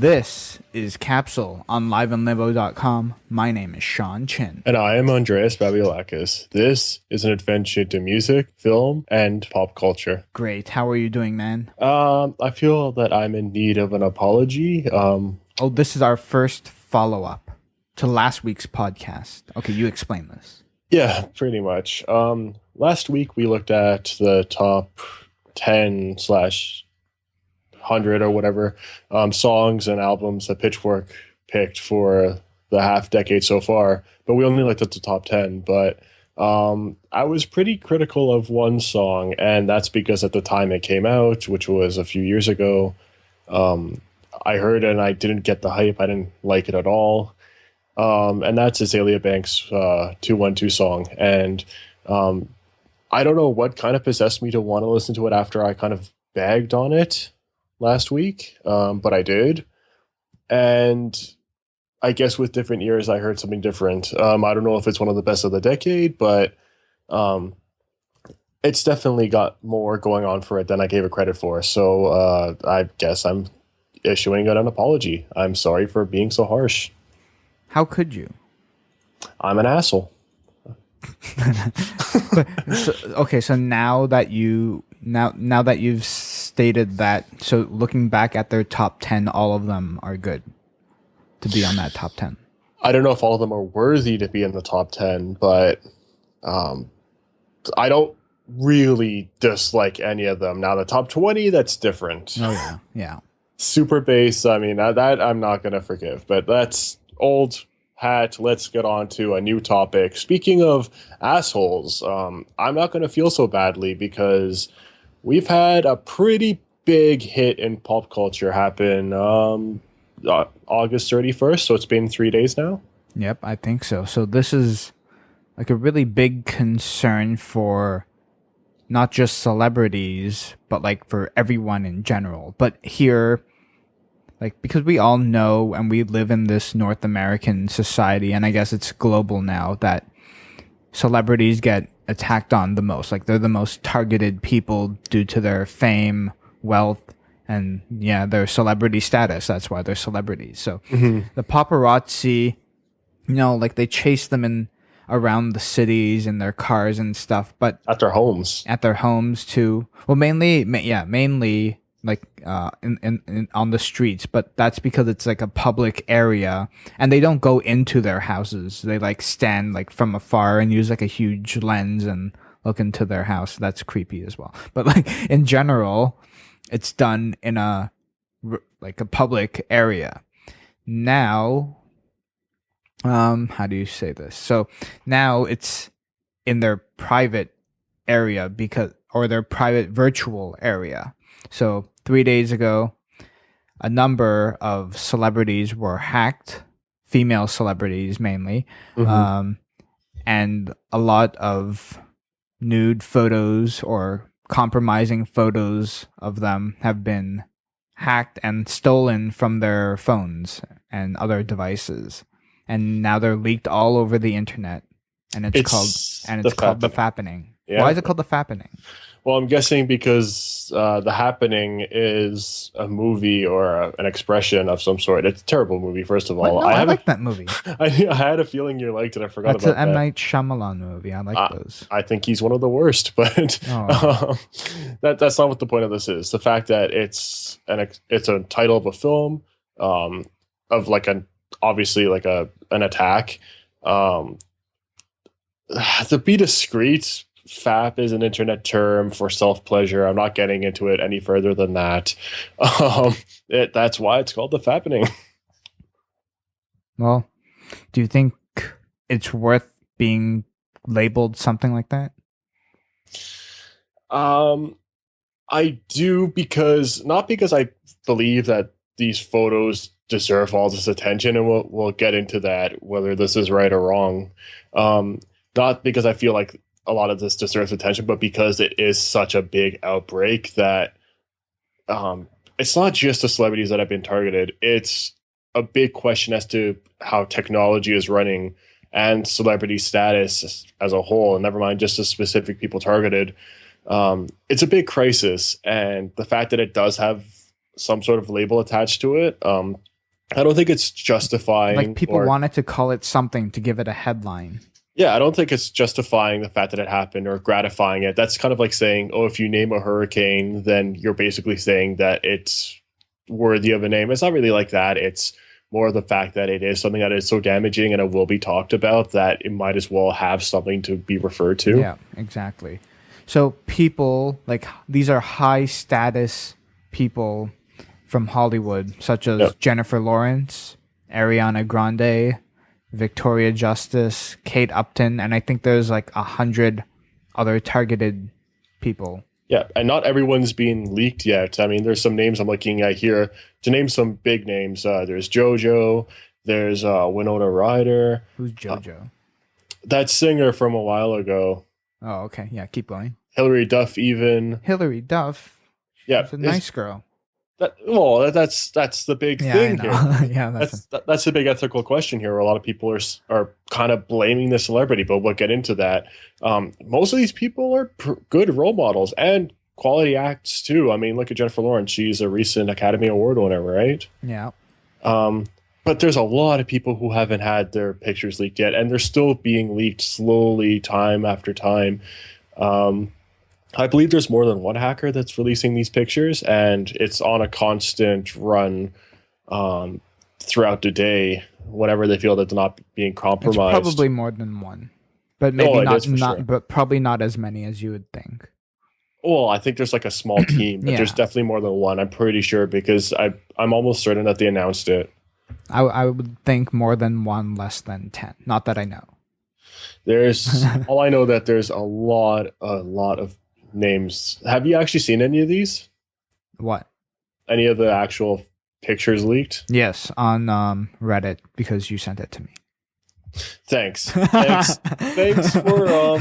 This is Capsule on liveandlivo.com. My name is Sean Chin. And I am Andreas Babiolakis. This is an adventure to music, film, and pop culture. Great. How are you doing, man? I feel that I'm in need of an apology. This is our first follow-up to last week's podcast. Okay, you explain this. Yeah, pretty much. Last week we looked at the top 10 slash 100 or whatever songs and albums that Pitchfork picked for the half decade so far, but we only looked at the top 10. But I was pretty critical of one song, and that's because at the time it came out, which was a few years ago, I heard it and I didn't get the hype. I didn't like it at all. And that's Azalea Banks' 212 song. And I don't know what kind of possessed me to want to listen to it after I kind of bagged on it last week, but I did. And I guess with different years, I heard something different. I don't know if it's one of the best of the decade, but it's definitely got more going on for it than I gave it credit for. So I guess I'm issuing it an apology. I'm sorry for being so harsh. How could you? I'm an asshole. So now that you've stated that, so looking back at their top 10, all of them are good to be on that top 10. I don't know if all of them are worthy to be in the top 10, but I don't really dislike any of them. Now the top 20, that's different. Oh yeah. Super bass, I mean, that I'm not going to forgive, but that's old hat. Let's get on to a new topic. Speaking of assholes, I'm not going to feel so badly because we've had a pretty big hit in pop culture happen August 31st, so it's been 3 days now. Yep, I think so. So this is like a really big concern for not just celebrities, but like for everyone in general. But here, like, because we all know and we live in this North American society, and I guess it's global now, that celebrities get attacked on the most. Like, they're the most targeted people due to their fame, wealth, and their celebrity status. That's why they're celebrities. So the paparazzi, like, they chase them in around the cities in their cars and stuff, but at their homes too. Well, mainly like in on the streets, but that's because it's like a public area and they don't go into their houses. They like stand like from afar and use like a huge lens and look into their house. That's creepy as well. But like in general, it's done in a public area. Now, how do you say this? So now it's in their private area or their private virtual area. So 3 days ago, a number of celebrities were hacked, female celebrities mainly, and a lot of nude photos or compromising photos of them have been hacked and stolen from their phones and other devices. And now they're leaked all over the internet, and it's called The Fappening. Yeah. Why is it called The Fappening? Well, I'm guessing because The Happening is a movie or an expression of some sort. It's a terrible movie, first of all. No, I like that movie. I had a feeling you liked it. I forgot about that. That's an M. Night Shyamalan movie. I like those. I think he's one of the worst, but that's not what the point of this is. The fact that it's a title of a film of like obviously like an attack. To be discreet, FAP is an internet term for self-pleasure. I'm not getting into it any further than that. That's why it's called The Fappening. Well, do you think it's worth being labeled something like that? I do, not because I believe that these photos deserve all this attention, and we'll get into that, whether this is right or wrong. Not because I feel like a lot of this deserves attention, but because it is such a big outbreak that it's not just the celebrities that have been targeted. It's a big question as to how technology is running and celebrity status as a whole, and never mind just the specific people targeted. It's a big crisis, and the fact that it does have some sort of label attached to it, I don't think it's justifying Like people or wanted to call it something to give it a headline. yeah, I don't think it's justifying the fact that it happened or gratifying it. That's kind of like saying, oh, if you name a hurricane, then you're basically saying that it's worthy of a name. It's not really like that. It's more the fact that it is something that is so damaging and it will be talked about that it might as well have something to be referred to. Yeah, exactly. So people like these are high status people from Hollywood, such as Yep. Jennifer Lawrence, Ariana Grande, Victoria Justice, Kate Upton, and I think there's like 100 other targeted people. Yeah, and not everyone's being leaked yet. I mean, there's some names I'm looking at here. To name some big names, there's JoJo, there's Winona Ryder, Who's JoJo? that singer from a while ago, Oh, okay. Yeah, keep going. Hilary Duff, even. Hilary Duff. Yeah, She's a nice girl. that's the big Yeah, thing I know. here. Yeah, that's That's the big ethical question here. Where a lot of people are kind of blaming the celebrity, but we'll get into that. Most of these people are good role models and quality acts too. I mean, look at Jennifer Lawrence; she's a recent Academy Award winner, right? yeah. But there's a lot of people who haven't had their pictures leaked yet, and they're still being leaked slowly, time after time. I believe there's more than one hacker that's releasing these pictures, and it's on a constant run throughout the day whenever they feel that they're not being It's compromised. probably more than one. But maybe it not is for sure. but probably not as many as you would think. Well, I think there's like a small team, but Yeah. there's definitely more than one. I'm pretty sure because I'm almost certain that they announced it. I would think more than one, less than 10. Not that I know. There's all I know that there's a lot of names. Have you actually seen any of these? What? Any of the actual pictures leaked? Yes, on Reddit because you sent it to me. Thanks. Thanks for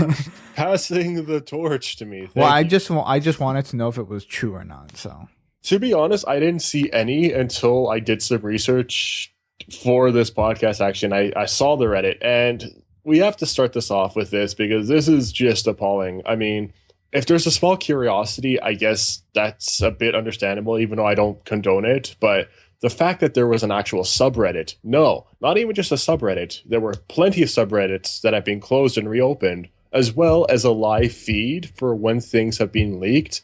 passing the torch to me. Well, Thank you. I just wanted to know if it was true or not. So To be honest, I didn't see any until I did some research for this podcast. Actually, and I saw the Reddit, and we have to start this off with this because this is just appalling. I mean, if there's a small curiosity, I guess that's a bit understandable, even though I don't condone it. But the fact that there was an actual subreddit, no, not even just a subreddit, there were plenty of subreddits that have been closed and reopened, as well as a live feed for when things have been leaked.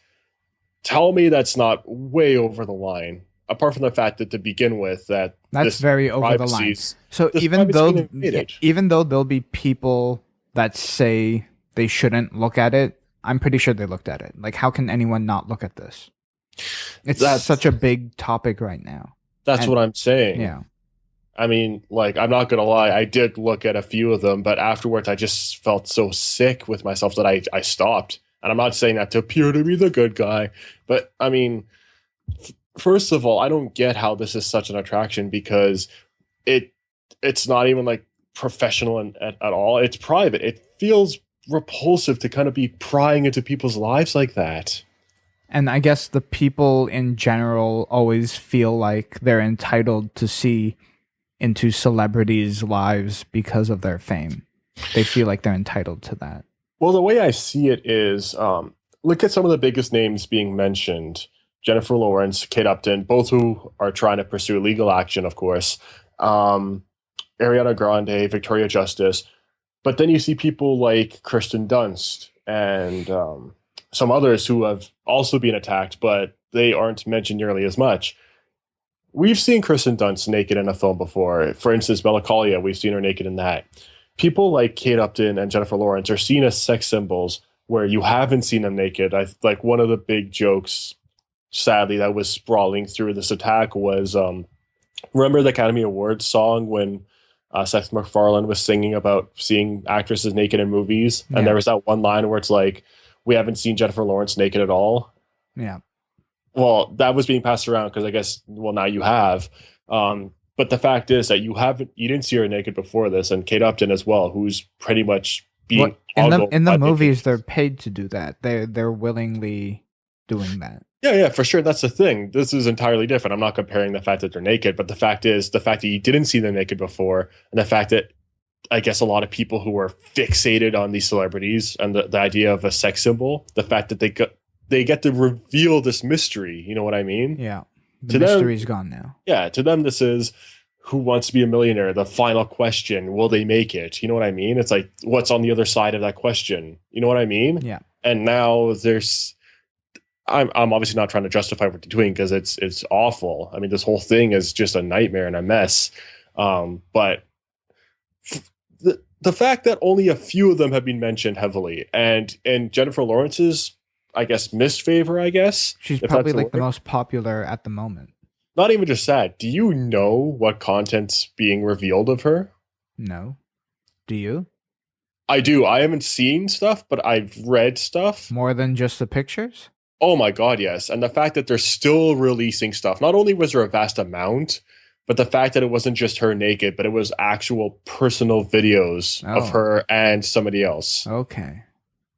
Tell me that's not way over the line. Apart from the fact that to begin with, that that's this very over the line. privacy's- So this even privacy's though being invaded. even though there'll be people that say they shouldn't look at it, I'm pretty sure they looked at it. Like, how can anyone not look at this? It's That's- such a big topic right now. That's and- what I'm saying. Yeah. I mean, like, I'm not gonna lie, I did look at a few of them, but afterwards I just felt so sick with myself that I stopped. And I'm not saying that to appear to be the good guy, but I mean, first of all, I don't get how this is such an attraction because it's not even like professional at all. It's private. It feels repulsive to kind of be prying into people's lives like that. And I guess the people in general always feel like they're entitled to see into celebrities' lives because of their fame. They feel like they're entitled to that. Well, the way I see it is, look at some of the biggest names being mentioned. Jennifer Lawrence, Kate Upton, both who are trying to pursue legal action, of course. Ariana Grande, Victoria Justice. But then you see people like Kristen Dunst and some others who have also been attacked, but they aren't mentioned nearly as much. We've seen Kristen Dunst naked in a film before. For instance, Melancholia, we've seen her naked in that. People like Kate Upton and Jennifer Lawrence are seen as sex symbols where you haven't seen them naked. Like one of the big jokes, sadly, that was sprawling through this attack was remember the Academy Awards song when Seth MacFarlane was singing about seeing actresses naked in movies? Yeah. And there was that one line where it's like, we haven't seen Jennifer Lawrence naked at all. Yeah. Well, that was being passed around because I guess, well, now you have. But the fact is that you didn't see her naked before this, and Kate Upton as well, who's pretty much being in the by movies naked. they're paid to do that. They're willingly doing that. Yeah, for sure. That's the thing. This is entirely different. I'm not comparing the fact that they're naked, but the fact that you didn't see them naked before, and the fact that I guess a lot of people who are fixated on these celebrities and the idea of a sex symbol, the fact that they get to reveal this mystery. You know what I mean? Yeah. The To them- mystery's gone now. Yeah, to them, this is Who Wants to Be a Millionaire, the final question, will they make it? You know what I mean? It's like, what's on the other side of that question? You know what I mean? Yeah. And now I'm obviously not trying to justify what they're doing because it's awful. I mean, this whole thing is just a nightmare and a mess. But the fact that only a few of them have been mentioned heavily, and in Jennifer Lawrence's, I guess, missed favor, I guess, She's if probably that's the like the word. most popular at the moment. Not even just that. Do you know what content's being revealed of her? No. Do you? I do. I haven't seen stuff, but I've read stuff. More than just the pictures? Oh my God, yes. And the fact that they're still releasing stuff. Not only was there a vast amount, but the fact that it wasn't just her naked, but it was actual personal videos of Oh, her and somebody else. okay.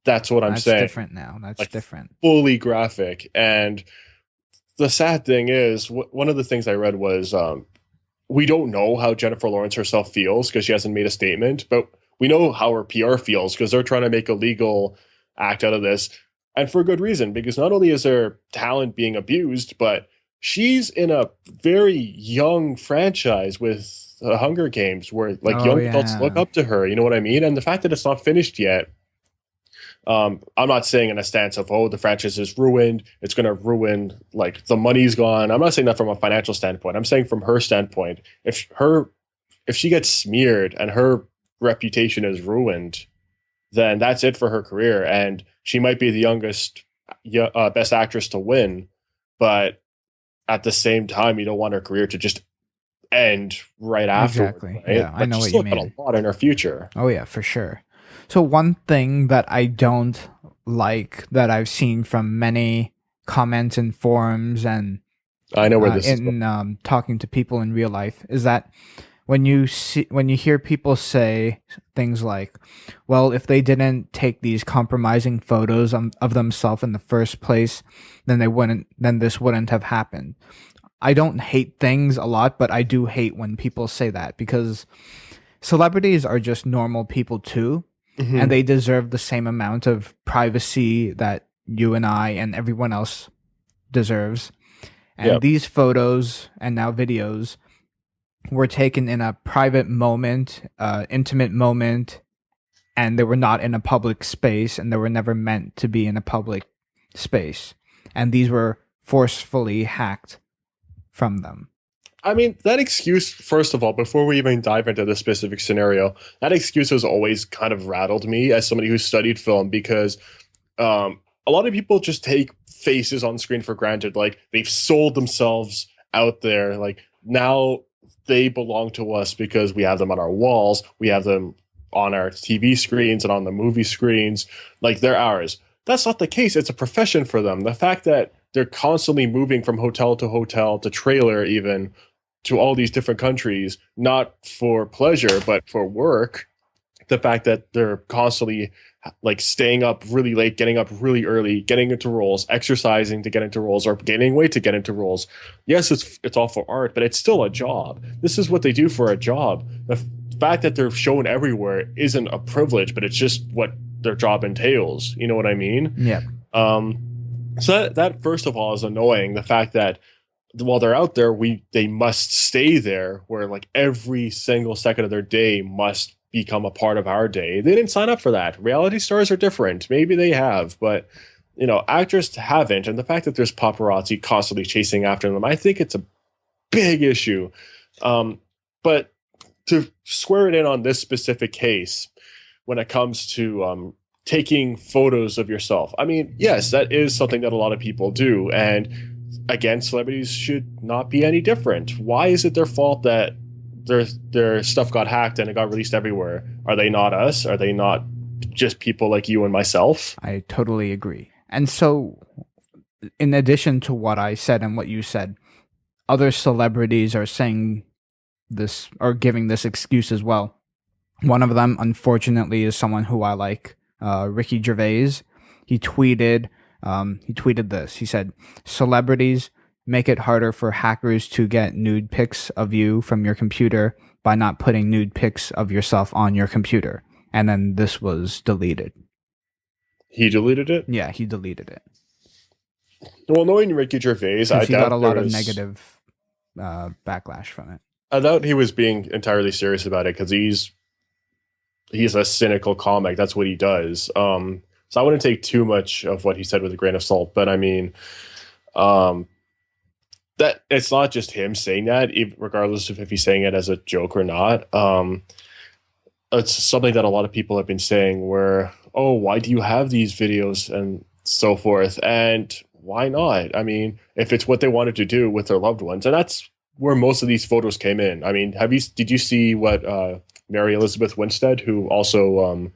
That's what I'm That's saying. different now. That's Like different. fully graphic. And the sad thing is, one of the things I read was we don't know how Jennifer Lawrence herself feels because she hasn't made a statement, but we know how her PR feels because they're trying to make a legal act out of this. And for good reason, because not only is her talent being abused, but she's in a very young franchise with the Hunger Games where like Oh young adults look yeah. up to her. You know what I mean? And the fact that it's not finished yet, I'm not saying in a stance of, oh, the franchise is ruined. It's going to ruin, like the money's gone. I'm not saying that from a financial standpoint. I'm saying from her standpoint, if she gets smeared and her reputation is ruined, then that's it for her career. And she might be the youngest, best actress to win, but at the same time, you don't want her career to just end right afterwards, Exactly. right? Yeah, I But know she's what you still got a mean. lot in her future. Oh yeah, for sure. So one thing that I don't like that I've seen from many comments and forums and I know where this is going. in talking to people in real life is that when you hear people say things like, "Well, if they didn't take these compromising photos of themselves in the first place, then this wouldn't have happened." I don't hate things a lot, but I do hate when people say that because celebrities are just normal people too, and Hmm. they deserve the same amount of privacy that you and I and everyone else deserves. And Yep. these photos and now videos were taken in a private moment, intimate moment, and they were not in a public space, and they were never meant to be in a public space. And these were forcefully hacked from them. I mean, that excuse, first of all, before we even dive into the specific scenario, that excuse has always kind of rattled me as somebody who studied film because a lot of people just take faces on screen for granted. Like they've sold themselves out there. Like now they belong to us because we have them on our walls, we have them on our TV screens and on the movie screens. Like they're ours. That's not the case. It's a profession for them. The fact that they're constantly moving from hotel to trailer, even to all these different countries, not for pleasure, but for work. The fact that they're constantly like staying up really late, getting up really early, getting into roles, exercising to get into roles, or gaining weight to get into roles. Yes, it's all for art, but it's still a job. This is what they do for a job. The fact that they're shown everywhere isn't a privilege, but it's just what their job entails. You know what I mean? Yep. Um, so that first of all is annoying. The fact that while they're out there, they must stay there, where like every single second of their day must become a part of our day. They didn't sign up for that. Reality stars are different. Maybe they have, but actors haven't. And the fact that there's paparazzi constantly chasing after them, I think it's a big issue. But to square it in on this specific case, when it comes to taking photos of yourself, I mean, yes, that is something that a lot of people do, and again, celebrities should not be any different. Why is it their fault that their stuff got hacked and it got released everywhere? Are they not us? Are they not just people like you and myself? I totally agree. And so, in addition to what I said and what you said, other celebrities are saying this or giving this excuse as well. One of them, unfortunately, is someone who I like, Ricky Gervais. He tweeted, he tweeted this. He said, "Celebrities make it harder for hackers to get nude pics of you from your computer by not putting nude pics of yourself on your computer." And then this was deleted. He deleted it. Yeah, he deleted it Well, knowing Ricky Gervais, I because he got a doubt lot of there's. negative backlash from it. I thought he was being entirely serious about it because he's a cynical comic. That's what he does. So I wouldn't take too much of what he said with a grain of salt. But I mean, um, that it's not just him saying that, regardless of if he's saying it as a joke or not. It's something that a lot of people have been saying. Where, oh, why do you have these videos and so forth? And why not? I mean, if it's what they wanted to do with their loved ones, and that's where most of these photos came in. I mean, did you see what Mary Elizabeth Winstead, who also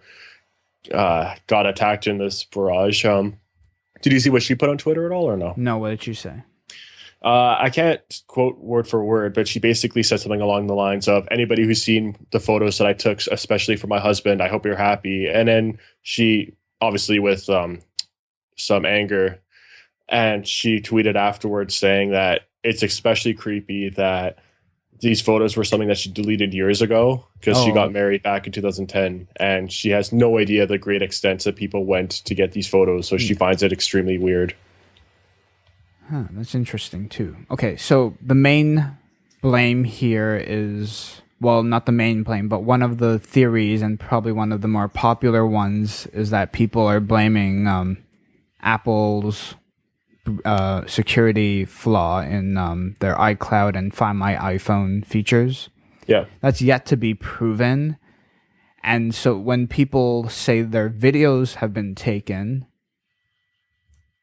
got attacked in this barrage? Did you see what she put on Twitter at all, or no? No, what did you say? I can't quote word for word, but she basically said something along the lines of, anybody who's seen the photos that I took, especially for my husband, I hope you're happy. And then she, obviously with some anger, and she tweeted afterwards saying that it's especially creepy that these photos were something that she deleted years ago because she got married back in 2010, and she has no idea the great extents that people went to get these photos. So she finds it extremely weird. Huh, that's interesting too. Okay, so the main blame here is, well, not the main blame, but one of the theories, and probably one of the more popular ones, is that people are blaming Apple's security flaw in their iCloud and Find My iPhone features. Yeah. That's yet to be proven. And so when people say their videos have been taken,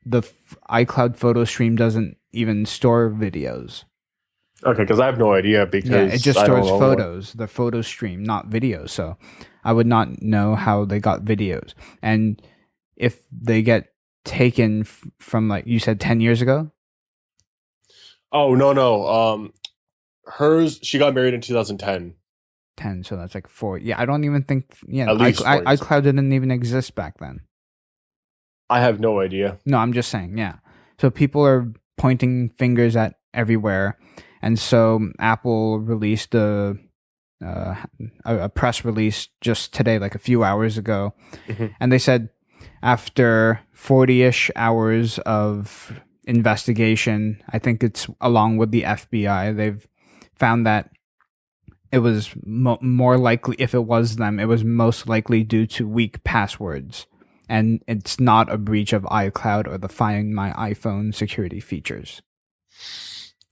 the iCloud photo stream doesn't even store videos. Okay, because I have no idea, because it just stores photos, the photo stream, not videos. So I would not know how they got videos. And if they get taken from, like you said, 10 years ago? Oh, no. She got married in 2010. 10, so that's like 4. Yeah, I don't even think, At least 4 years. iCloud didn't even exist back then. I have no idea. No, I'm just saying, yeah. So people are pointing fingers at everywhere. And so Apple released a press release just today, like a few hours ago. Mm-hmm. And they said after 40-ish hours of investigation, I think it's along with the FBI, they've found that it was more likely, if it was them, it was most likely due to weak passwords. And it's not a breach of iCloud or the Find My iPhone security features.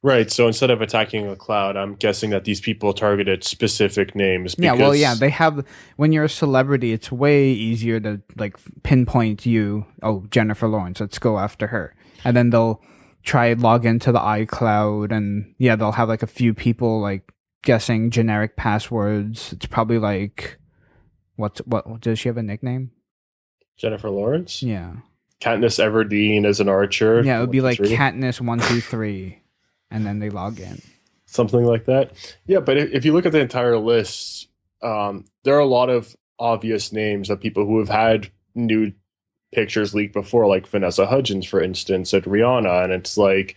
Right. So instead of attacking a cloud, I'm guessing that these people targeted specific names. They have. When you're a celebrity, it's way easier to like pinpoint you. Oh, Jennifer Lawrence. Let's go after her. And then they'll try log into the iCloud, and they'll have like a few people like guessing generic passwords. It's probably like, what does she have a nickname? Jennifer Lawrence? Yeah. Katniss Everdeen as an archer. Yeah, it would be like Katniss 123, and then they log in. Something like that. Yeah, but if you look at the entire list, there are a lot of obvious names of people who have had nude pictures leaked before, like Vanessa Hudgens, for instance, and Rihanna. And it's like,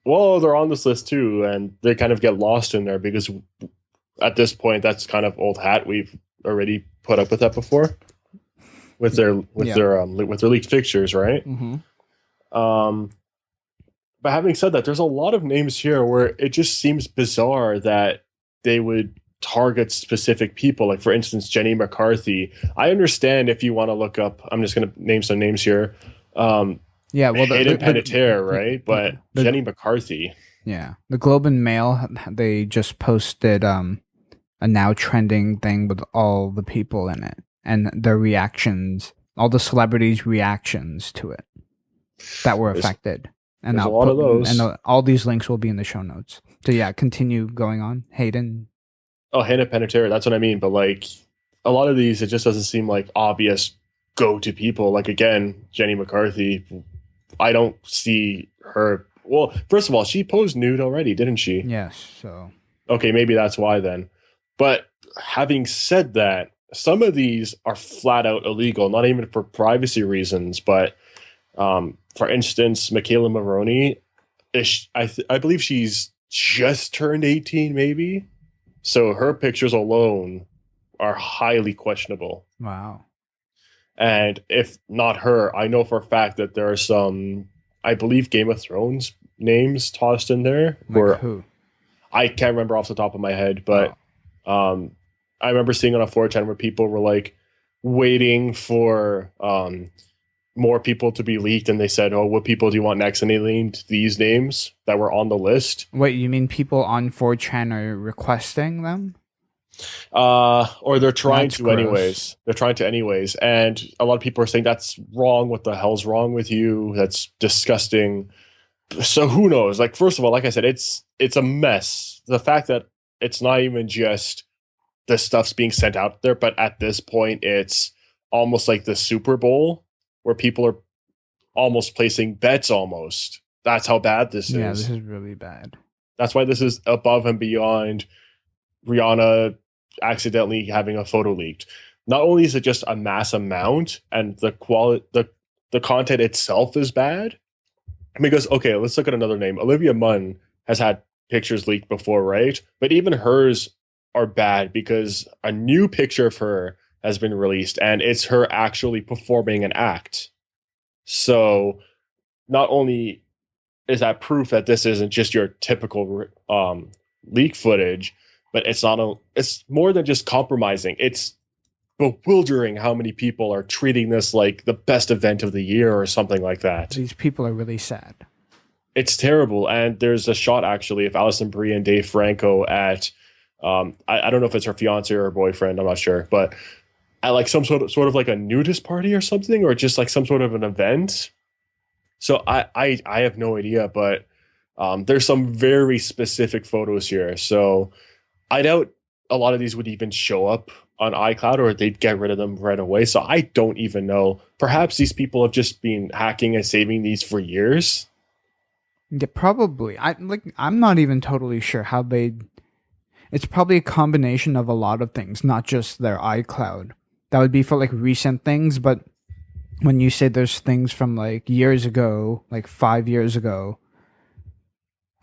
well, they're on this list too, and they kind of get lost in there because at this point, that's kind of old hat. We've already put up with that before. With their leaked pictures, right? Mm-hmm. But having said that, there's a lot of names here where it just seems bizarre that they would target specific people. Like, for instance, Jenny McCarthy. I understand if you want to look up. I'm just going to name some names here. Hayden Panettiere, right? But Jenny McCarthy. Yeah, the Globe and Mail, they just posted a now trending thing with all the people in it. And their reactions, all the celebrities' reactions to it that were affected. And there's a lot of those. And all these links will be in the show notes. So yeah, continue going on. Hayden. Oh, Hayden Panettiere, that's what I mean. But like a lot of these, it just doesn't seem like obvious go-to people. Like, again, Jenny McCarthy, I don't see her. Well, first of all, she posed nude already, didn't she? Yes. So. Okay, maybe that's why then. But having said that, some of these are flat out illegal, not even for privacy reasons, but for instance, Michaela Maroney, I believe she's just turned 18, maybe. So her pictures alone are highly questionable. Wow. And if not her, I know for a fact that there are some, I believe, Game of Thrones names tossed in there. Like who? I can't remember off the top of my head, Oh, but um, I remember seeing on a 4chan where people were like waiting for more people to be leaked, and they said, "Oh, what people do you want next?" And they named these names that were on the list. wait, you mean people on 4chan are requesting them? Or they're trying That's to gross. anyways. They're trying to anyways, and a lot of people are saying that's wrong. What the hell's wrong with you? That's disgusting. So who knows? Like, first of all, like I said, it's a mess. The fact that it's not even just the stuff's being sent out there, but at this point, it's almost like the Super Bowl where people are almost placing bets. Almost that's how bad this Yeah, this is. is really bad. That's why this is above and beyond Rihanna accidentally having a photo leaked. Not only is it just a mass amount, and the quality, the content itself is bad. Because okay, let's look at another name. Olivia Munn has had pictures leaked before, right? But even hers are bad because a new picture of her has been released, and it's her actually performing an act. So not only is that proof that this isn't just your typical leak footage, but it's more than just compromising. It's bewildering how many people are treating this like the best event of the year or something like that. These people are really sad. It's terrible. And there's a shot actually of Alison Brie and Dave Franco at I don't know if it's her fiance or her boyfriend, I'm not sure, but at like some sort of like a nudist party or something, or just like some sort of an event. So I have no idea, but there's some very specific photos here. So I doubt a lot of these would even show up on iCloud, or they'd get rid of them right away. So I don't even know. Perhaps these people have just been hacking and saving these for years. Yeah, probably. I'm not even totally sure how they. It's probably a combination of a lot of things, not just their iCloud. That would be for like recent things, but when you say there's things from like years ago, like 5 years ago,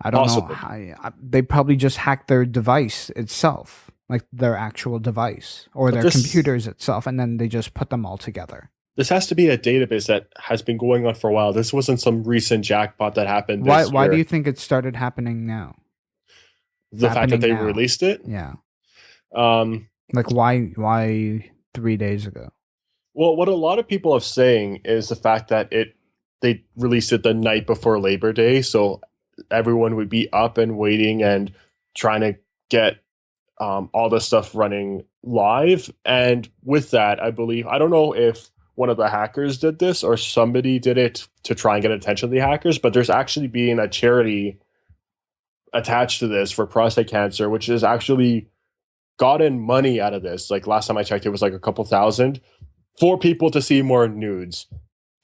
I don't know. Possibly. They probably just hacked their device itself, like their actual device or But their this computers itself, and then they just put them all together. this has to be a database that has been going on for a while. This wasn't some recent jackpot that happened Why? this Why do year. you think it started happening now? It's The fact that happening they now. released it. Yeah. Um, Like why? Why 3 days ago? well, what a lot of people are saying is the fact that they released it the night before Labor Day, so everyone would be up and waiting and trying to get all this stuff running live. And with that, I believe, I don't know if one of the hackers did this or somebody did it to try and get attention of the hackers, but there's actually being a charity attached to this for prostate cancer, which has actually gotten money out of this. Like last time I checked, it was like a couple thousand for people to see more nudes.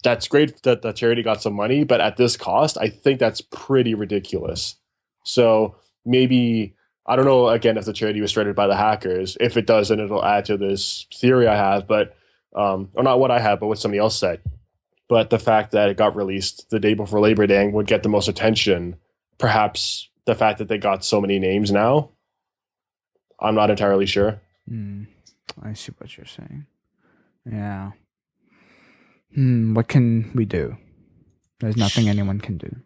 That's great that the charity got some money, but at this cost, I think that's pretty ridiculous. So maybe I don't know again if the charity was started by the hackers. If it does, then it'll add to this theory I have, but or not what I have, but what somebody else said. But the fact that it got released the day before Labor Day would get the most attention. Perhaps the fact that they got so many names now, I'm not entirely sure. I see what you're saying. Yeah. What can we do? There's nothing anyone can do.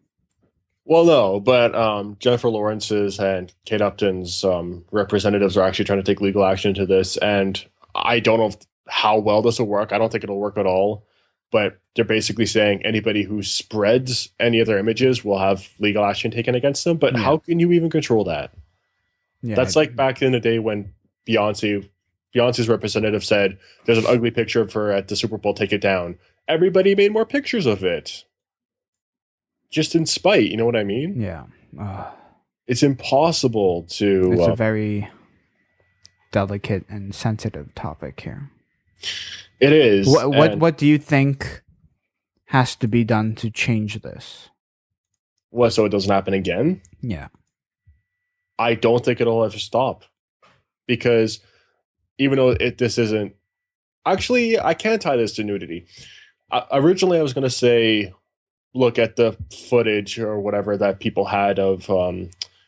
Well, no, but Jennifer Lawrence's and Kate Upton's representatives are actually trying to take legal action to this, and I don't know how well this will work. I don't think it'll work at all. But they're basically saying anybody who spreads any of their images will have legal action taken against them. But Yeah. how can you even control that? Yeah. That's like back in the day when Beyonce's representative said, "There's an ugly picture of her at the Super Bowl. Take it down." Everybody made more pictures of it, just in spite. You know what I mean? Yeah. It's impossible to. It's a very delicate and sensitive topic here. It is. What do you think has to be done to change this? What? So it doesn't happen again? Yeah. I don't think it'll ever stop, because even though this isn't actually, I can't tie this to nudity. Originally, I was going to say, look at the footage or whatever that people had of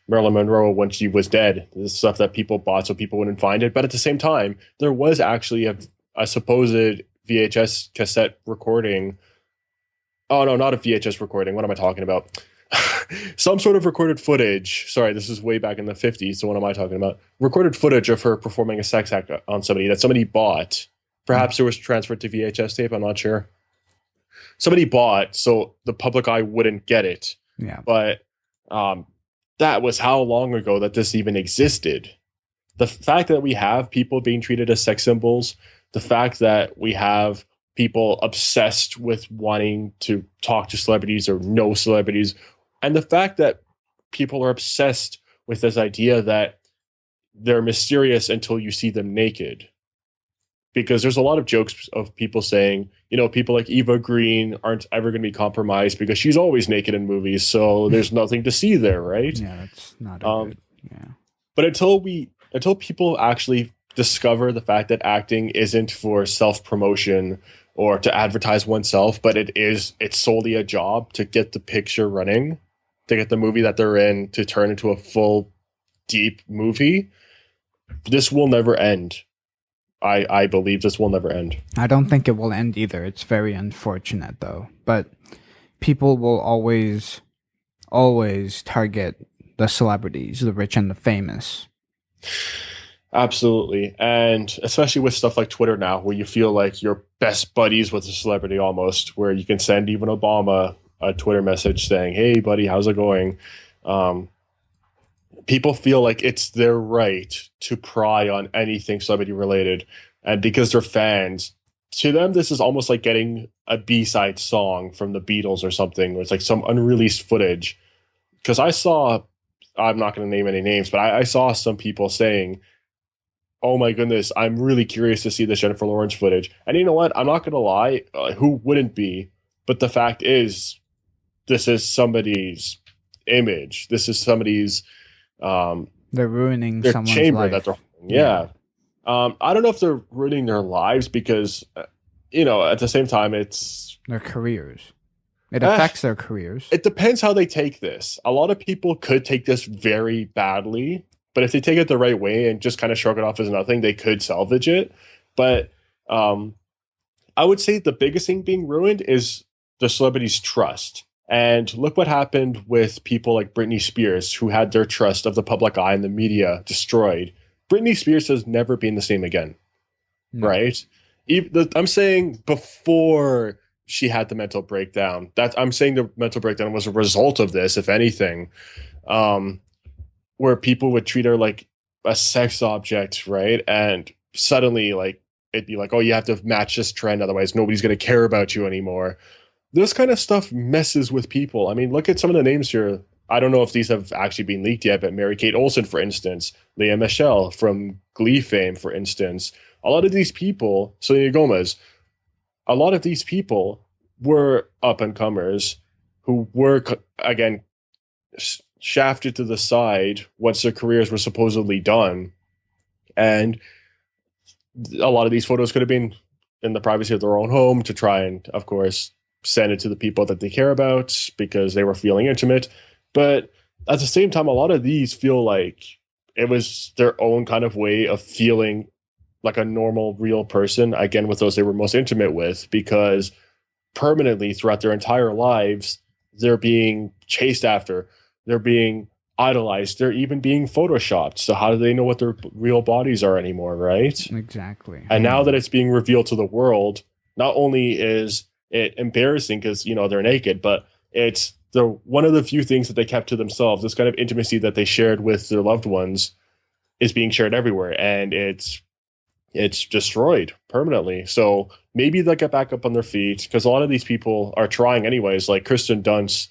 Marilyn Monroe when she was dead. The stuff that people bought so people wouldn't find it. But at the same time, there was actually a supposed VHS cassette recording. Oh no, not a VHS recording. What am I talking about? some sort of recorded footage. Sorry, this is way back in the 50s. So what am I talking about? Recorded footage of her performing a sex act on somebody that somebody bought. Perhaps it was transferred to VHS tape. I'm not sure. Somebody bought so the public eye wouldn't get it. Yeah. But that was how long ago that this even existed. The fact that we have people being treated as sex symbols, the fact that we have people obsessed with wanting to talk to celebrities or know celebrities, and the fact that people are obsessed with this idea that they're mysterious until you see them naked. Because there's a lot of jokes of people saying, people like Eva Green aren't ever going to be compromised because she's always naked in movies, so there's nothing to see there, right? Yeah, that's not a good. Yeah. But until people actually discover the fact that acting isn't for self-promotion or to advertise oneself, but it's solely a job to get the picture running, to get the movie that they're in to turn into a full, deep movie, this will never end. I believe this will never end. I don't think it will end either. It's very unfortunate, though. But people will always target the celebrities, the rich and the famous. Absolutely. And especially with stuff like Twitter now, where you feel like you're best buddies with a celebrity almost, where you can send even Obama a Twitter message saying, "Hey, buddy, how's it going?" People feel like it's their right to pry on anything celebrity related. And because they're fans, to them, this is almost like getting a B-side song from the Beatles or something. Where it's like some unreleased footage. Because I'm not going to name any names, but I saw some people saying, "Oh my goodness, I'm really curious to see this Jennifer Lawrence footage." And you know what? I'm not going to lie. Who wouldn't be? But the fact is, this is somebody's image. This is somebody's they're ruining their someone's chamber life. that they're yeah. I don't know if they're ruining their lives because at the same time it's their careers. It affects their careers. It depends how they take this. A lot of people could take this very badly, but if they take it the right way and just kind of shrug it off as nothing, they could salvage it. But I would say the biggest thing being ruined is the celebrity's trust. And look what happened with people like Britney Spears, who had their trust of the public eye and the media destroyed. Britney Spears has never been the same again, right? I'm saying before she had the mental breakdown. I'm saying the mental breakdown was a result of this, if anything, where people would treat her like a sex object, right? And suddenly, like, it'd be like, "Oh, you have to match this trend, otherwise nobody's going to care about you anymore." This kind of stuff messes with people. I mean, look at some of the names here. I don't know if these have actually been leaked yet, but Mary-Kate Olsen, for instance, Lea Michele from Glee fame, for instance. A lot of these people, Selena Gomez, a lot of these people were up-and-comers who were, again, shafted to the side once their careers were supposedly done. And a lot of these photos could have been in the privacy of their own home to try and, of course, send it to the people that they care about because they were feeling intimate. But at the same time, a lot of these feel like it was their own kind of way of feeling like a normal, real person, again, with those they were most intimate with, because permanently throughout their entire lives, they're being chased after, they're being idolized, they're even being photoshopped. So how do they know what their real bodies are anymore, right? Exactly. And now that it's being revealed to the world, not only is it embarrassing because they're naked, but it's one of the few things that they kept to themselves. This kind of intimacy that they shared with their loved ones is being shared everywhere, and it's destroyed permanently. So maybe they'll get back up on their feet, because a lot of these people are trying anyways. Like Kristen Dunst.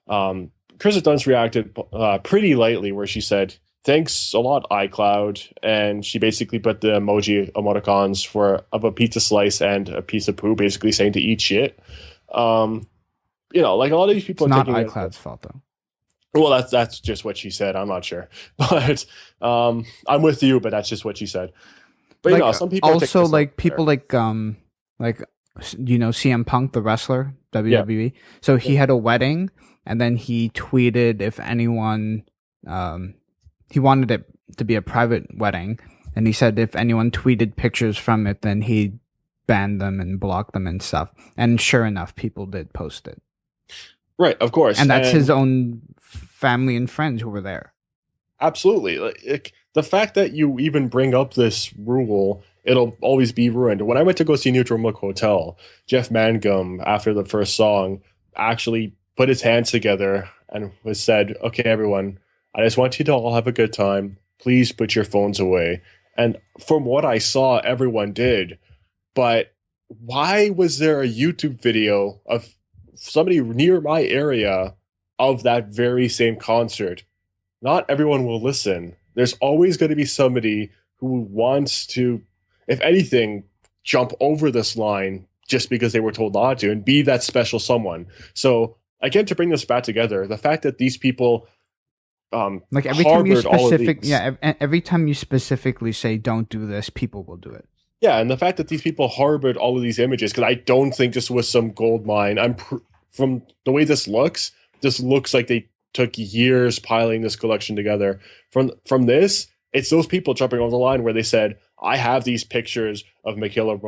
Kristen Dunst reacted pretty lightly, where she said, "Thanks a lot, iCloud," and she basically put the emoticons of a pizza slice and a piece of poo, basically saying to eat shit. Like a lot of these people It's are not taking iCloud's fault, though. Well, that's just what she said. I'm not sure, but I'm with you. But that's just what she said. But some people also like people like CM Punk, the wrestler, WWE. Yeah. So he had a wedding, and then he tweeted if anyone he wanted it to be a private wedding, and he said if anyone tweeted pictures from it, then he banned them and blocked them and stuff. And sure enough, people did post it. Right, of course. And that's his And own family and friends who were there. absolutely. The fact that you even bring up this rule, it'll always be ruined. When I went to go see Neutral Milk Hotel, Jeff Mangum, after the first song, actually put his hands together and was said, "Okay, everyone, I just want you to all have a good time. Please put your phones away." And from what I saw, everyone did. But why was there a YouTube video of somebody near my area of that very same concert? Not everyone will listen. There's always going to be somebody who wants to, if anything, jump over this line just because they were told not to and be that special someone. So, again, to bring this back together, the fact that these people Like harbored all of these. every time you specifically say don't do this, people will do it. Yeah, and the fact that these people harbored all of these images, because I don't think this was some gold mine. From the way this looks like they took years piling this collection together. From this, it's those people jumping over the line where they said, "I have these pictures of Michaela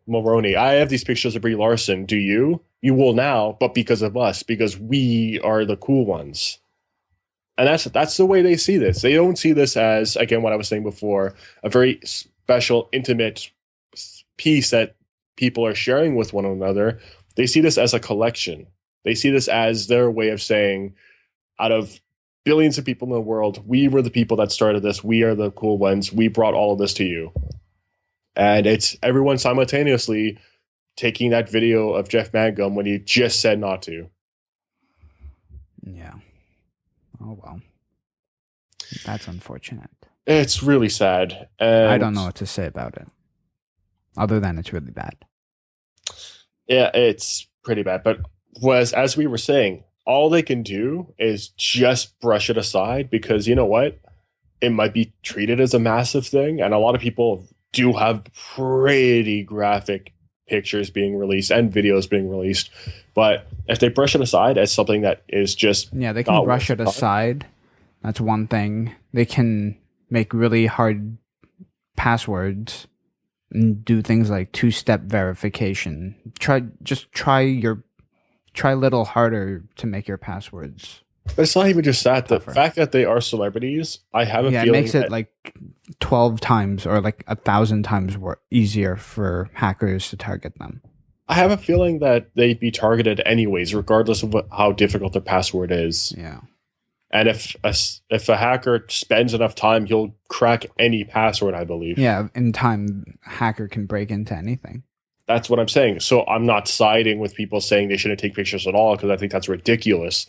Mulroney. I have these pictures of Brie Larson. Do you? You will now, but because of us, because we are the cool ones." And that's the way they see this. They don't see this as, again, what I was saying before, a very special, intimate piece that people are sharing with one another. They see this as a collection. They see this as their way of saying, out of billions of people in the world, we were the people that started this. We are the cool ones. We brought all of this to you. And it's everyone simultaneously taking that video of Jeff Mangum when he just said not to. Yeah. Oh, well. That's unfortunate. It's really sad. And I don't know what to say about it, other than it's really bad. Yeah, it's pretty bad. But as we were saying, all they can do is just brush it aside because you know what? It might be treated as a massive thing. And a lot of people do have pretty graphic pictures being released and videos being released. But if they brush it aside as something that is just Yeah, they can brush it aside. That's one thing. They can make really hard passwords and do things like two-step verification. Try a little harder to make your passwords. But it's not even just that. The Tougher. fact that they are celebrities, I have a Yeah, it feeling makes it like 12 times or like 1,000 times easier for hackers to target them. I have a feeling that they'd be targeted anyways, regardless of how difficult their password is. Yeah. And if a hacker spends enough time, he'll crack any password, I believe. Yeah, in time, hacker can break into anything. That's what I'm saying. So I'm not siding with people saying they shouldn't take pictures at all because I think that's ridiculous.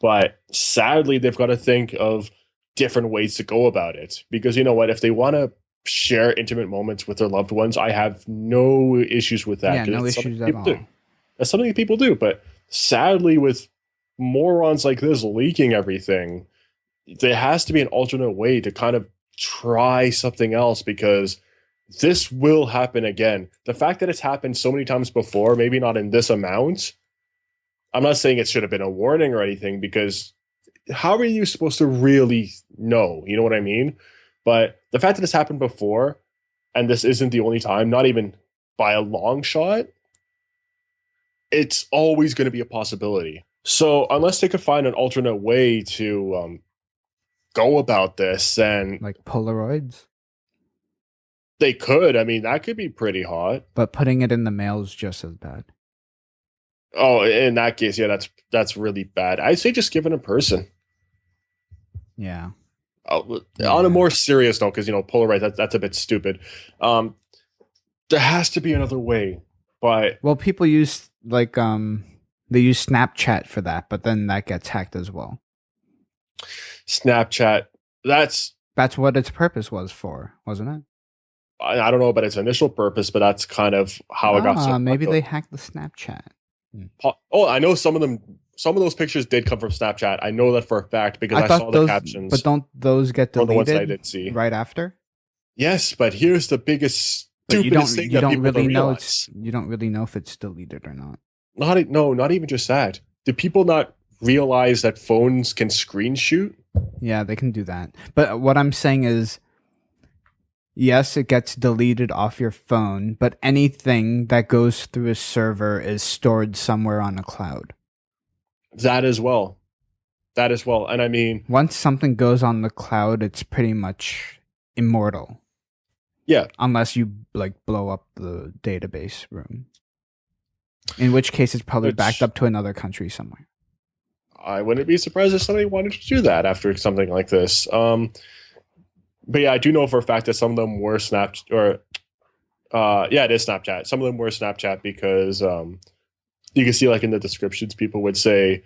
But sadly, they've got to think of different ways to go about it. Because you know what? If they want to share intimate moments with their loved ones, I have no issues with that. Yeah, no issues at all. That's something that people do. But sadly, with morons like this leaking everything, there has to be an alternate way to kind of try something else because this will happen again. The fact that it's happened so many times before, maybe not in this amount, I'm not saying it should have been a warning or anything because how are you supposed to really know? You know what I mean? But the fact that it's happened before and this isn't the only time, not even by a long shot, it's always going to be a possibility. So unless they could find an alternate way to go about this, and Like Polaroids. they could. I mean, that could be pretty hot. But putting it in the mail is just as bad. Oh, in that case, yeah, that's really bad. I'd say just give it in person. Yeah. On a more serious note, because Polaroid, that's a bit stupid. There has to be another way, but Well, people use they use Snapchat for that, but then that gets hacked as well. Snapchat, that's what its purpose was for, wasn't it? I don't know about its initial purpose, but that's kind of how it got. So maybe they hacked the Snapchat. Oh, I know some of those pictures did come from Snapchat. I know that for a fact because I saw the captions. But don't those get deleted the ones I did see right after? Yes, but here's the biggest stupidest thing that people don't realize. You don't really know if it's deleted or not. Not even just that. Do people not realize that phones can screen shoot? Yeah, they can do that. But what I'm saying is, yes, it gets deleted off your phone, but anything that goes through a server is stored somewhere on a cloud. That as well. That as well. And I mean, Once something goes on the cloud, it's pretty much immortal. yeah, Unless you like blow up the database room. In which case it's probably backed which up to another country somewhere. I wouldn't be surprised if somebody wanted to do that after something like this. But yeah, I do know for a fact that some of them were yeah, it is Snapchat. Some of them were Snapchat because you can see like in the descriptions, people would say,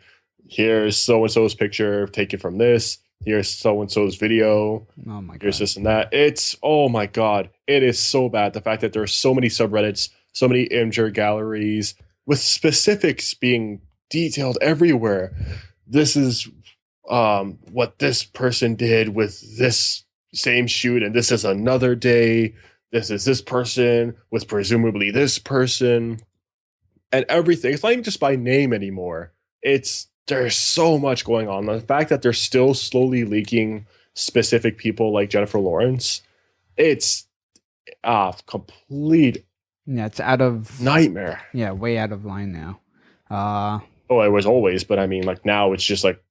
"Here's so and so's picture taken from this. Here's so and so's video. Oh my god. Here's this and that." It's oh my god, it is so bad. The fact that there are so many subreddits, so many imgur galleries with specifics being detailed everywhere. This is what this person did with this same shoot, and this is another day. This is this person with presumably this person, and everything. It's not even just by name anymore. It's there's so much going on. The fact that they're still slowly leaking specific people like Jennifer Lawrence, it's a complete Yeah, it's out of nightmare. yeah, way out of line now. Oh, it was always, but I mean, like now it's just like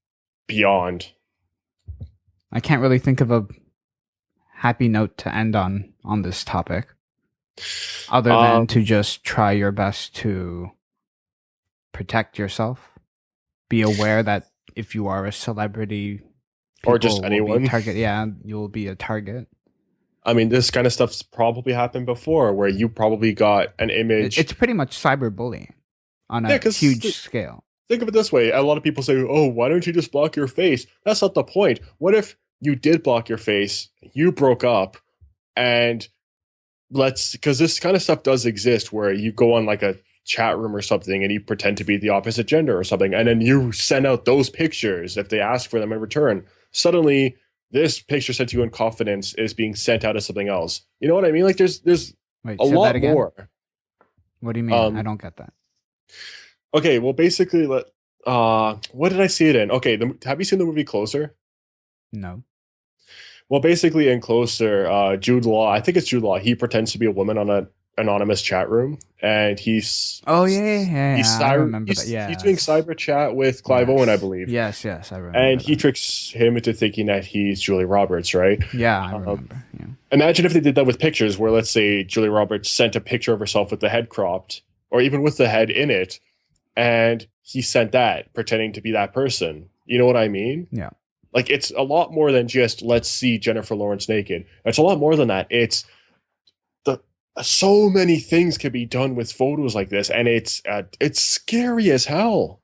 beyond. I can't really think of a happy note to end on this topic, other than to just try your best to protect yourself. Be aware that if you are a celebrity, Or just will anyone. be a target. Yeah, you'll be a target. I mean, this kind of stuff's probably happened before, where you probably got an image. It's pretty much cyberbullying on a huge scale. Think of it this way: a lot of people say, "Oh, why don't you just block your face?" That's not the point. What if you did block your face, you broke up, and because this kind of stuff does exist, where you go on like a chat room or something and you pretend to be the opposite gender or something, and then you send out those pictures if they ask for them in return. Suddenly, this picture sent to you in confidence is being sent out as something else. You know what I mean? Like there's Wait, a lot more. What do you mean? I don't get that. Okay, well, basically, what did I see it in? Okay, have you seen the movie Closer? No. Well, basically, in Closer, Jude Law, I think it's Jude Law, he pretends to be a woman on an anonymous chat room, and he's I remember that. Yeah, he's doing cyber chat with Clive Owen, I believe. Yes, I remember. And he tricks him into thinking that he's Julie Roberts, right? Yeah, I remember. Yeah. Imagine if they did that with pictures, where let's say Julie Roberts sent a picture of herself with the head cropped, or even with the head in it, and he sent that pretending to be that person. You know what I mean? Yeah. Like it's a lot more than just let's see Jennifer Lawrence naked. It's a lot more than that. It's so many things can be done with photos like this, and it's scary as hell.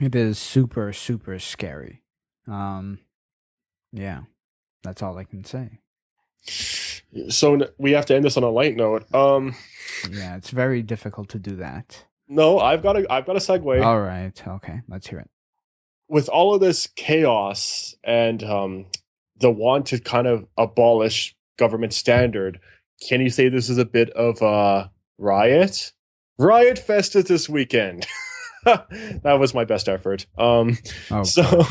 It is super, super scary. Yeah, that's all I can say. So we have to end this on a light note. Yeah, it's very difficult to do that. No, I've got a segue. All right, okay, let's hear it. With all of this chaos and the want to kind of abolish government standard, can you say this is a bit of a riot? Riot Fest is this weekend. That was my best effort. So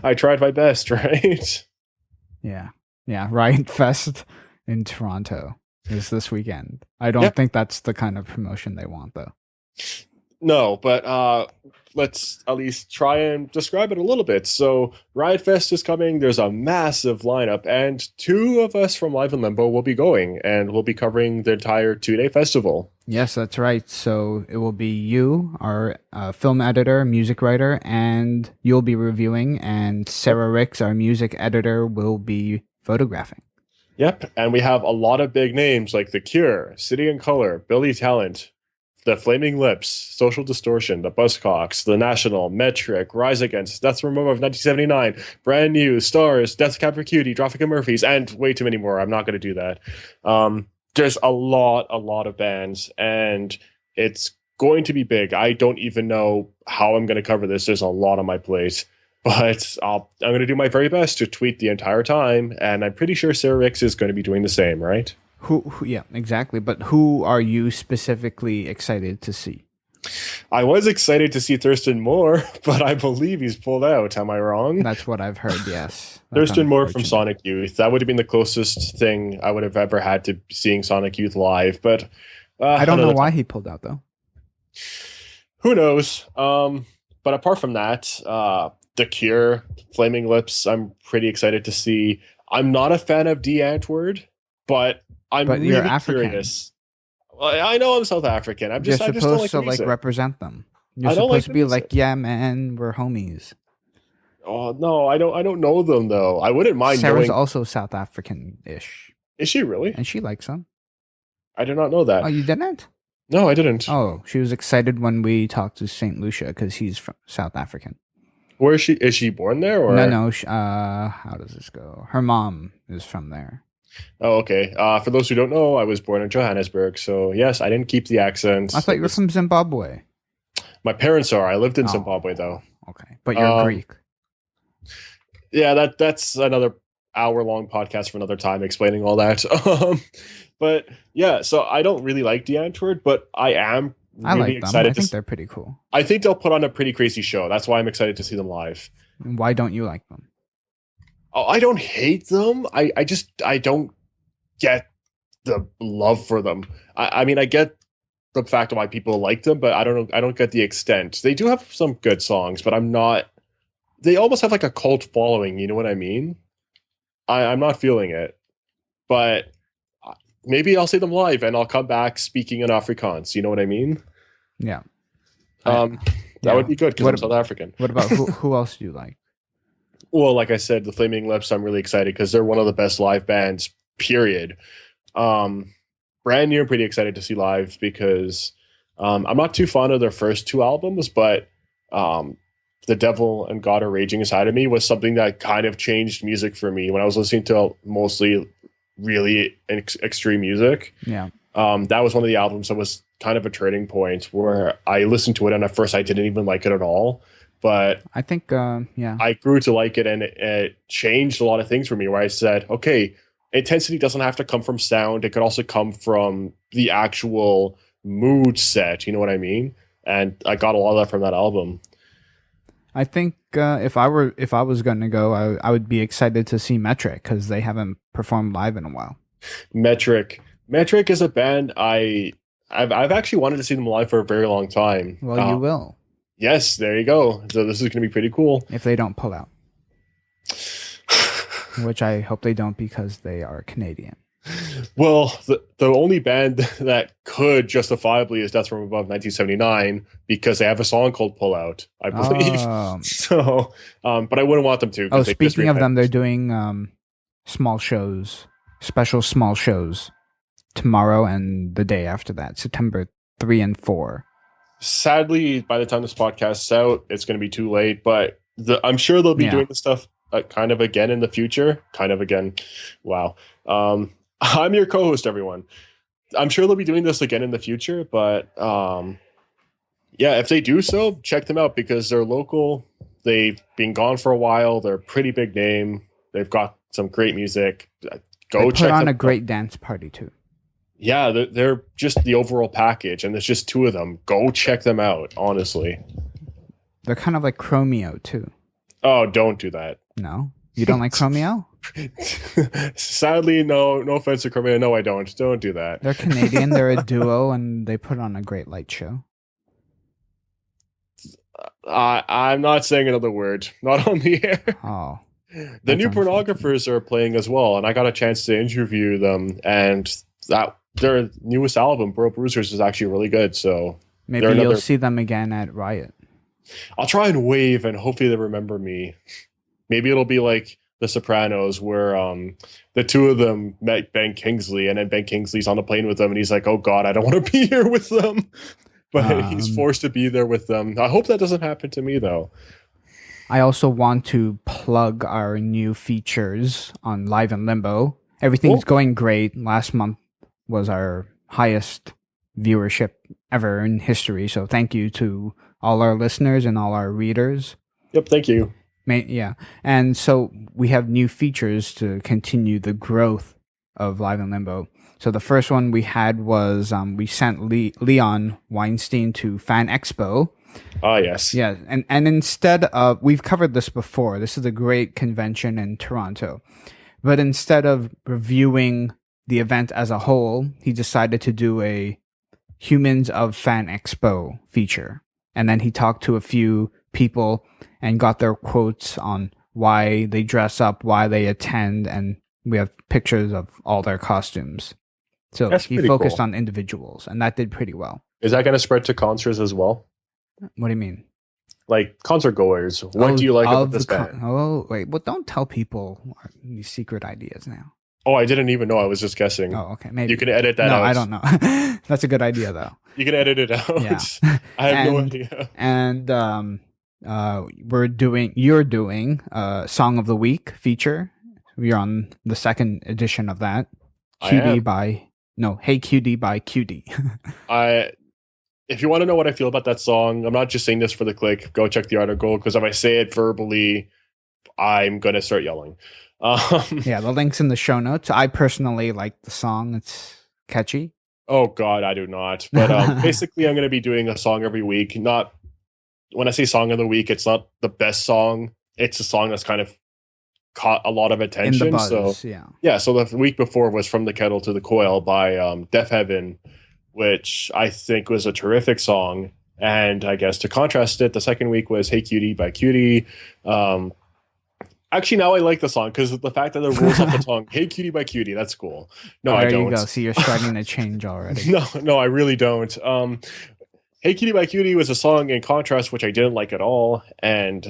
I tried my best, right? Yeah. Riot Fest in Toronto is this weekend. I don't think that's the kind of promotion they want, though. No, but let's at least try and describe it a little bit. So Riot Fest is coming. There's a massive lineup, and two of us from Live in Limbo will be going, and we'll be covering the entire 2-day festival. Yes, that's right. So it will be you, our film editor, music writer, and you'll be reviewing, and Sarah Ricks, our music editor, will be photographing. Yep, and we have a lot of big names like The Cure, City and Color, Billy Talent, The Flaming Lips, Social Distortion, The Buzzcocks, The National, Metric, Rise Against, Death from Above 1979, Brand New, Stars, Death Cab for Cutie, Traffic and Murphys, and way too many more. I'm not going to do that. There's a lot of bands, and it's going to be big. I don't even know how I'm going to cover this. There's a lot on my plate. But I'm going to do my very best to tweet the entire time, and I'm pretty sure Sarah Ricks is going to be doing the same, right? Who yeah, exactly. But who are you specifically excited to see? I was excited to see Thurston Moore, but I believe he's pulled out. Am I wrong? That's what I've heard, yes. Thurston Moore from Sonic Youth. That would have been the closest thing I would have ever had to seeing Sonic Youth live, but I don't know why he pulled out, though. Who knows? But apart from that, The Cure, Flaming Lips, I'm pretty excited to see. I'm not a fan of D Antwoord, but I'm But you're really African. curious. I know I'm South African. You're I just don't supposed like the to like music. represent them. You're I don't like supposed to the be music. like, yeah, man, we're homies. Oh no, I don't know them though. I wouldn't mind Sarah's knowing. also South African-ish, Is she really? and she likes them. I did not know Oh, that. you didn't? No, I didn't. Oh, she was excited when we talked to Saint Lucia because he's from South African. Where is she? Is she born there No, or? no. How does this go? Her mom is from there. Oh, okay. For those who don't know, I was born in Johannesburg, so yes, I didn't keep the I accent. thought you were from Zimbabwe. My parents are. I lived in Zimbabwe Oh, though. okay. But you're Um, Greek. yeah, that's another hour-long podcast for another time explaining all that. But yeah, so I don't really like the Antwoord, but I am I really like them. I excited to. think they're pretty cool. I think they'll put on a pretty crazy show. That's why I'm excited to see them live. Why don't you like them? Oh, I don't hate them. I just I don't get the love for them. I mean, I get the fact of why people like them, but I don't know. I don't get the extent. They do have some good songs, but I'm not. They almost have like a cult following. You know what I mean? I'm not feeling it, but maybe I'll see them live and I'll come back speaking in Afrikaans. You know what I mean? Yeah. Um, that Yeah. would be good because What I'm South African. What about who else do you like? Well, like I said, the Flaming Lips, I'm really excited because they're one of the best live bands, period. Brand new, I'm pretty excited to see live because I'm not too fond of their first two albums, but The Devil and God Are Raging Inside of Me was something that kind of changed music for me when I was listening to mostly really extreme music. Yeah. That was one of the albums that was kind of a turning point where I listened to it and at first I didn't even like it at all. But I think yeah. I grew to like it and it changed a lot of things for me where I said, okay, intensity doesn't have to come from sound. It could also come from the actual mood set. You know what I mean? And I got a lot of that from that album. I think if I was going to go, I would be excited to see Metric because they haven't performed live in a while. Metric is a band I've actually wanted to see them live for a very long time. Well, you will Yes, there you go. So this is going to be pretty cool. if they don't pull out, which I hope they don't because they are Canadian. Well, the only band that could justifiably is Death from Above 1979 because they have a song called Pull Out, I believe. So, but I wouldn't want them to. Oh, speaking of them, they're doing small shows, special small shows tomorrow and the day after that, September 3 and 4. Sadly, by the time this podcast's out, it's going to be too late. But I'm sure they'll be doing the stuff kind of again in the future. Kind of again. Wow. I'm your co-host, everyone. I'm sure they'll be doing this again in the future. But yeah, if they do so, check them out because they're local. They've been gone for a while. They're a pretty big name. They've got some great music. Go check them out. Put on a great dance party too. Yeah, they're just the overall package, and there's just two of them. Go check them out, honestly. They're kind of like Chromeo too. Oh, don't do that. No? You don't like Chromeo? Sadly, no offense to Chromeo. No, I don't. Don't do that. They're Canadian, they're a duo, and they put on a great light show. I'm not saying another word. Not on the air. Oh. The New Pornographers are playing as well, and I got a chance to interview them, and their newest album, Bro Bruisers, is actually really good. So maybe you'll see them again at Riot. I'll try and wave, and hopefully they remember me. Maybe it'll be like The Sopranos, where the two of them met Ben Kingsley, and then Ben Kingsley's on the plane with them, and he's like, "Oh God, I don't want to be here with them," but he's forced to be there with them. I hope that doesn't happen to me, though. I also want to plug our new features on Live in Limbo. Everything's going great. Last month was our highest viewership ever in history. So thank you to all our listeners and all our readers. Yep, thank you. Yeah. And so we have new features to continue the growth of Live in Limbo. So the first one we had was we sent Leon Weinstein to Fan Expo. Ah, yes. Yeah, and instead of, we've covered this before, this is a great convention in Toronto, but instead of reviewing the event as a whole, he decided to do a Humans of Fan Expo feature. and then he talked to a few people and got their quotes on why they dress up, why they attend, and we have pictures of all their costumes. So That's he pretty focused cool. on individuals, and that did pretty well. Is that going to spread to concerts as well? What do you mean? Like concert goers, what do you like about this band? Oh, wait. Well, don't tell people these secret ideas now. Oh, I didn't even know. I was just guessing. Oh, okay. Maybe. You can edit that no, out. I don't know. That's a good idea, though. You can edit it out. Yeah. I have no idea. And you're doing Song of the Week feature. We're on the second edition of that. Hey QD by QD. If you want to know what I feel about that song, I'm not just saying this for the click. Go check the article, because if I say it verbally, I'm gonna start yelling. Yeah, the link's in the show notes. I personally like the song. It's catchy. Oh God, I do not. But basically, I'm gonna be doing a song every week. Not when I say song of the week, it's not the best song. It's a song that's kind of caught a lot of attention. In the buzz, so yeah. So the week before was From the Kettle to the Coil by Deaf Heaven, which I think was a terrific song. And I guess to contrast it, the second week was Hey Cutie by Cutie. Actually, now I like the song because the fact that it rolls off the tongue, Hey Cutie by Cutie, that's cool. No, I don't. There you go. See, you're starting to change already. No, I really don't. Hey Cutie by Cutie was a song in contrast, which I didn't like at all. And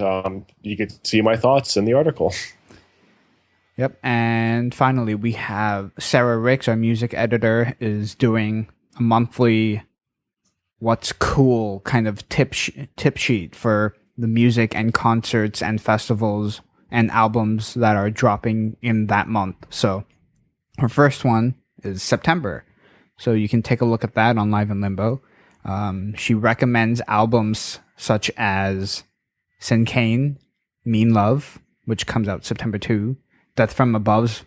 you could see my thoughts in the article. Yep. And finally, we have Sarah Ricks, our music editor, is doing a monthly what's cool kind of tip sheet for the music and concerts and festivals and albums that are dropping in that month. So her first one is September. So you can take a look at that on Live in Limbo. She recommends albums such as Sinkane, Mean Love, which comes out September 2, Death from Above's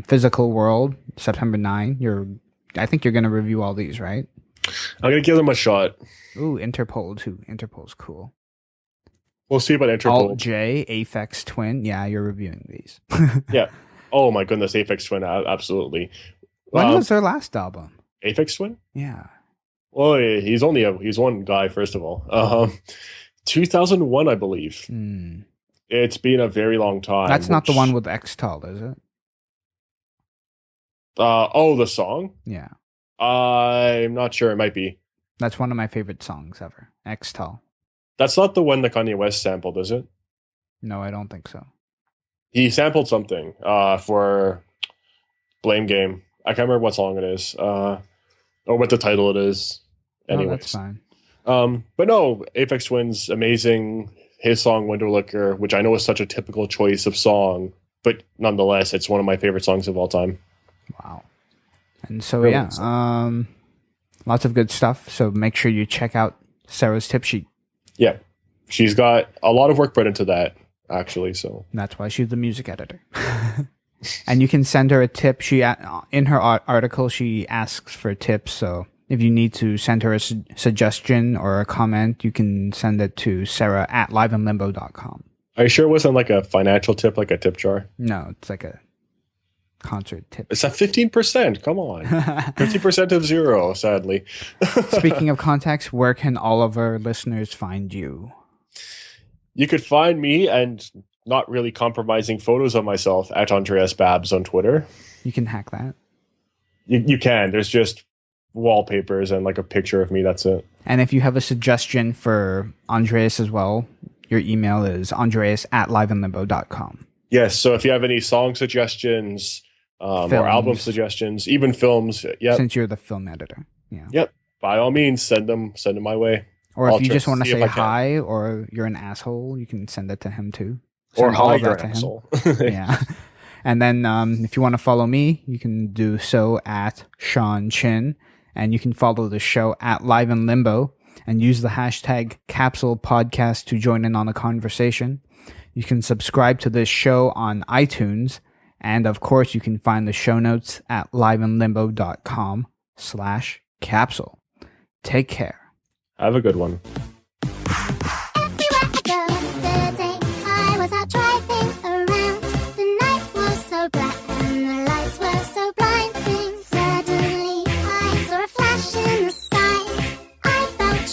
Physical World, September 9. I think you're going to review all these, right? I'm going to give them a shot. Ooh, Interpol too. Interpol's cool. We'll see about Interpol. Alt J, Aphex Twin. Yeah, you're reviewing these. Yeah. Oh my goodness, Aphex Twin, absolutely. When was their last album? Aphex Twin? Yeah. Well, he's one guy, first of all. 2001, I believe. It's been a very long time. That's not the one with Xtal, is it? The song? Yeah. I'm not sure. It might be. That's one of my favorite songs ever. Xtal. That's not the one that Kanye West sampled, is it? No, I don't think so. He sampled something for Blame Game. I can't remember what song it is, or what the title it is. Anyways, that's fine. But no, Aphex Twin's amazing. His song Window Licker, which I know is such a typical choice of song, but nonetheless, it's one of my favorite songs of all time. Wow. And so, lots of good stuff. So make sure you check out Sarah's tip sheet. Yeah. She's got a lot of work put into that, actually. So that's why she's the music editor. And you can send her a tip. In her article, she asks for tips. So if you need to send her a suggestion or a comment, you can send it to sarah@liveinlimbo.com. Are you sure it wasn't like a financial tip, like a tip jar? No, it's like a concert tip. It's at 15%. Come on. 50% of zero, sadly. Speaking of contacts, where can all of our listeners find you? You could find me, and not really compromising photos of myself, at Andreas Babs on Twitter. You can hack that. You can. There's just wallpapers and like a picture of me. That's it. And if you have a suggestion for Andreas as well, your email is andreas@liveinlimbo.com. Yes. So if you have any song suggestions, or album suggestions, even films, Since you're the film editor. Yeah. Yep. By all means, send them my way. Or if you just want to say hi, or you're an asshole, you can send it to him too. Or hi, you're an asshole. Yeah. And then if you want to follow me, you can do so at Sean Chin. And you can follow the show at Live in Limbo and use the hashtag Capsule Podcast to join in on the conversation. You can subscribe to this show on iTunes. And of course, you can find the show notes at liveinlimbo.com/capsule. Take care. Have a good one.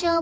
Your